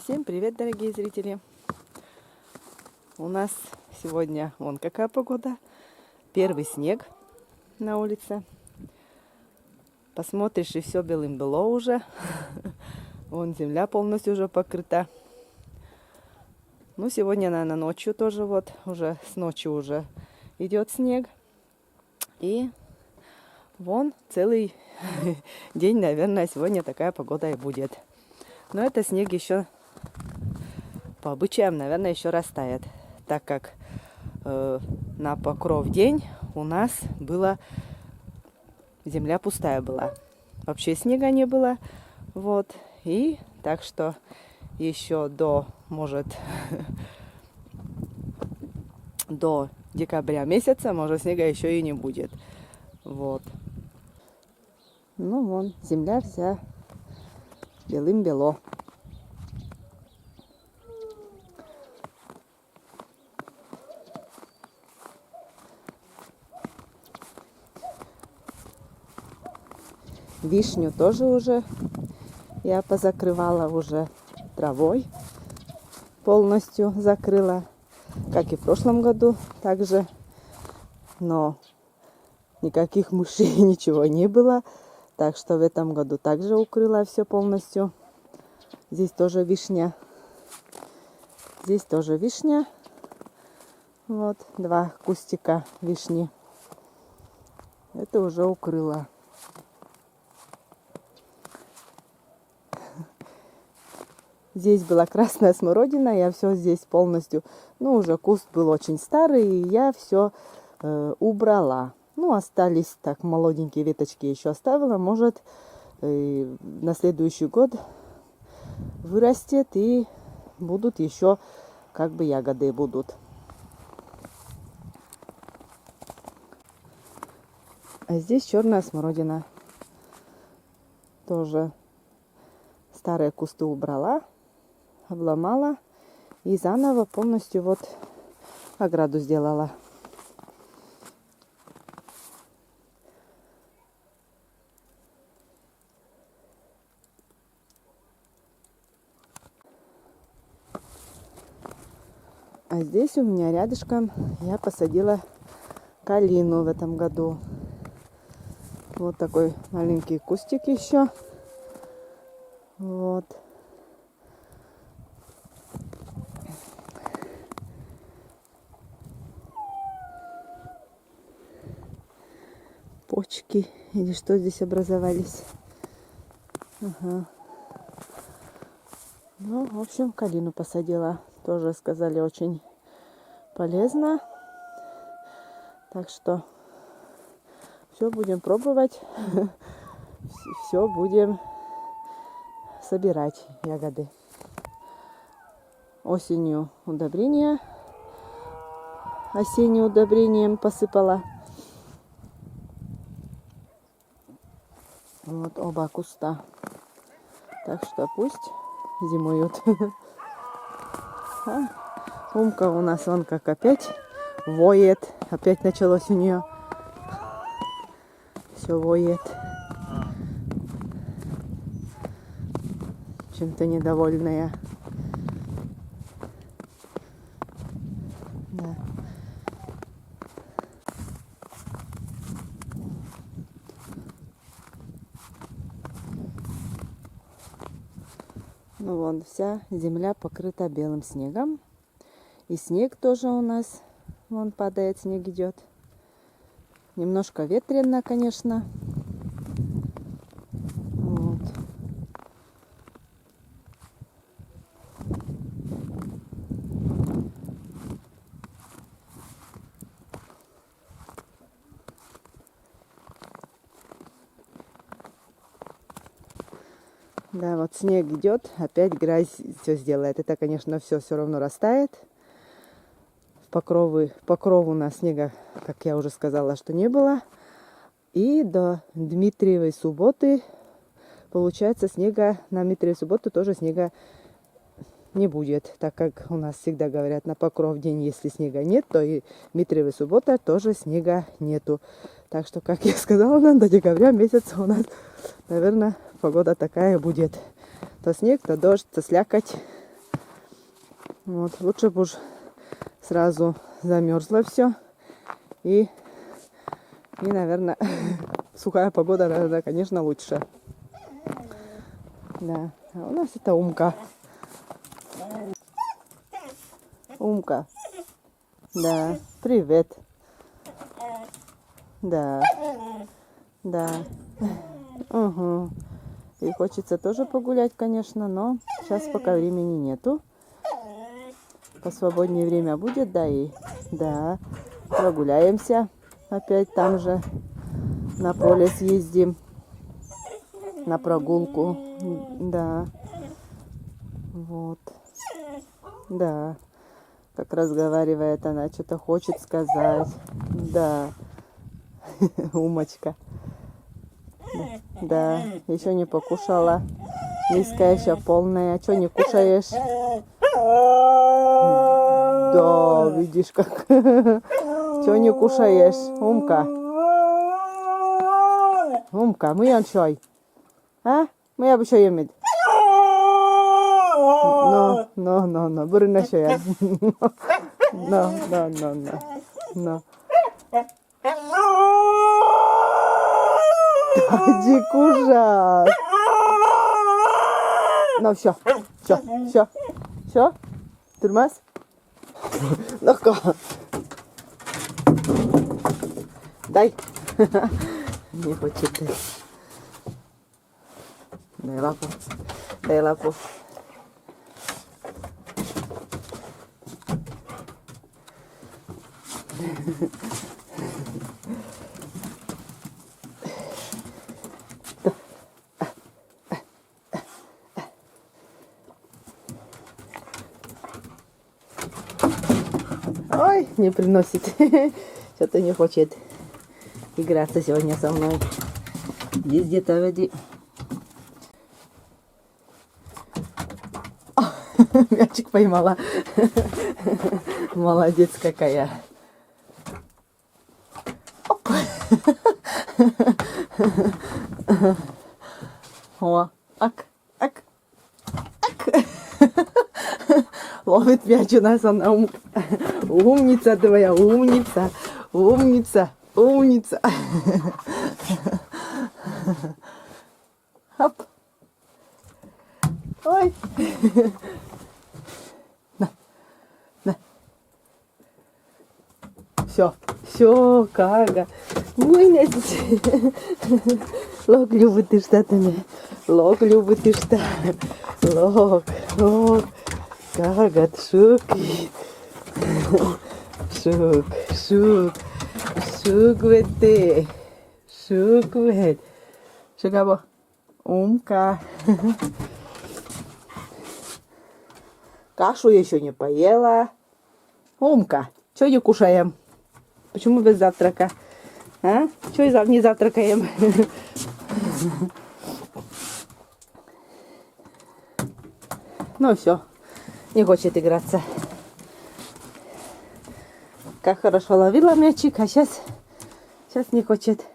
Всем привет, дорогие зрители! У нас сегодня вон какая погода. Первый снег на улице. Посмотришь, и все белым-бело уже. Вон земля полностью уже покрыта. Ну, сегодня, наверное, ночью тоже вот, уже с ночи уже идет снег. И вон целый день, наверное, сегодня такая погода и будет. Но это снег еще по обычаям, наверное, еще растает, так как на Покров день у нас была земля пустая была, вообще снега не было, вот, и так что еще до, может, до декабря месяца, может, снега еще и не будет, вот. Ну, вон, земля вся белым-бело. Вишню тоже уже я позакрывала уже травой, полностью закрыла, как и в прошлом году также, но никаких мышей ничего не было, так что в этом году также укрыла все полностью. Здесь тоже вишня, здесь тоже вишня, вот 2 кустика вишни, это уже укрыла. Здесь была красная смородина, я все здесь полностью, ну уже куст был очень старый, и я все убрала. Ну, остались так молоденькие веточки еще оставила, может на следующий год вырастет и будут еще как бы ягоды будут. А здесь черная смородина. Тоже старые кусты убрала, обломала и заново полностью вот ограду сделала. А здесь у меня рядышком я посадила калину в этом году. Вот такой маленький кустик еще. Вот. Почки или что здесь образовались. Ага. Ну, в общем, калину посадила. Тоже сказали, очень полезно. Так что все будем пробовать. Все будем собирать ягоды. Осенью удобрения. Осенним удобрением посыпала. Вот оба куста. Так что пусть зимуют. Умка у нас вон как опять воет. Опять началось у нее. Все воет. Чем-то недовольная. Да. Ну вон, вся земля покрыта белым снегом. И снег тоже у нас, вон падает, снег идет. Немножко ветрено, конечно. Вот. Да, вот снег идет, опять грязь все сделает. Это, конечно, все равно растает. Покрову на снега, как я уже сказала, что не было. И до Дмитриевой субботы, получается, снега на Дмитриевой субботу тоже снега не будет. Так как у нас всегда говорят, на Покров день, если снега нет, то и Дмитриевой суббота тоже снега нету. Так что, как я сказала, до декабря месяца у нас, наверное, погода такая будет. То снег, то дождь, то слякоть. Вот, лучше бы уж сразу замерзло все. И наверное, сухая погода, наверное, конечно, лучше. Да, а у нас это Умка. Умка. Да, привет. Да, да. Угу. И хочется тоже погулять, конечно, но сейчас пока времени нету. Посвободнее время будет, да, и да, прогуляемся. Опять там же на поле съездим. На прогулку. Да. Вот. Да. Как разговаривает она, что-то хочет сказать. Да. Умочка. Да. Еще не покушала. Миска еще полная. Что не кушаешь? Да, видишь как. Что не кушаешь? Умка. Умка, мы чай. А? Мы обещаю емед. No. Burun aşağıya. No. Иди кушать. Ну, все. Durmaz. Ну-ка. Дай. Не хочет. Дай лапу. Ой, не приносит. Что-то не хочет играться сегодня со мной. Здесь где-то веди. Мячик поймала. Молодец какая. Оп. О, ак. Ловит мяч у нас, она умница твоя, умница. Оп. Ой. На. Все, кага. Ой, лог любит ты что-то. Лог. Кага, шук. Шуквет. Шукабо. Умка. Кашу еще не поела. Умка, что не кушаем? Почему без завтрака? А? Что не завтракаем? Ну все, не хочет играться. Как хорошо ловила мячик, а сейчас не хочет.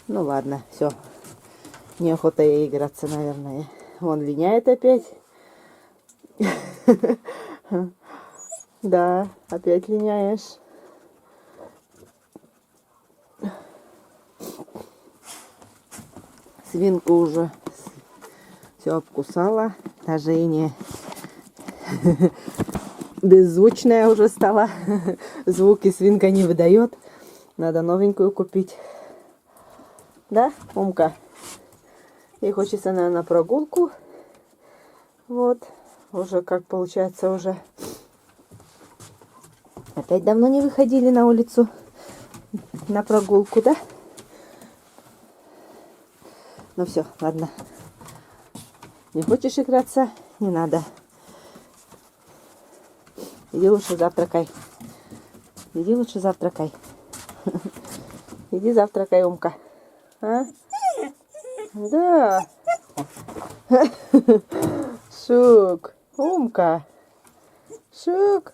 Ну ладно, все. Неохота ей играться, наверное. Вон линяет опять. Да, опять линяешь. Свинку уже все обкусала. Даже и не беззвучная уже стала. Звуки свинка не выдает. Надо новенькую купить. Да, Умка? Ей хочется, наверное, на прогулку. Вот. Уже как получается уже. Опять давно не выходили на улицу. На прогулку, да? Ну все, ладно. Не хочешь играться? Не надо. Иди лучше завтракай. Иди завтракай, Умка. А? Да. Шук. Умка. Шук.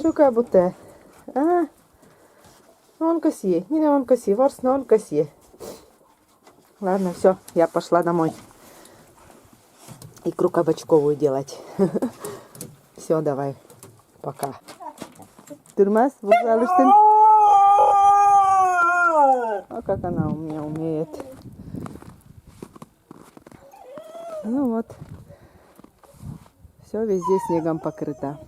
Suka bute. Он коси. Не, он коси. Ворс, но он коси. Ладно, все, я пошла домой. Икру кабачковую делать. Все, давай. Пока. Тюрмас, пожалуйста. А как она у меня умеет. Ну вот. Все везде снегом покрыто.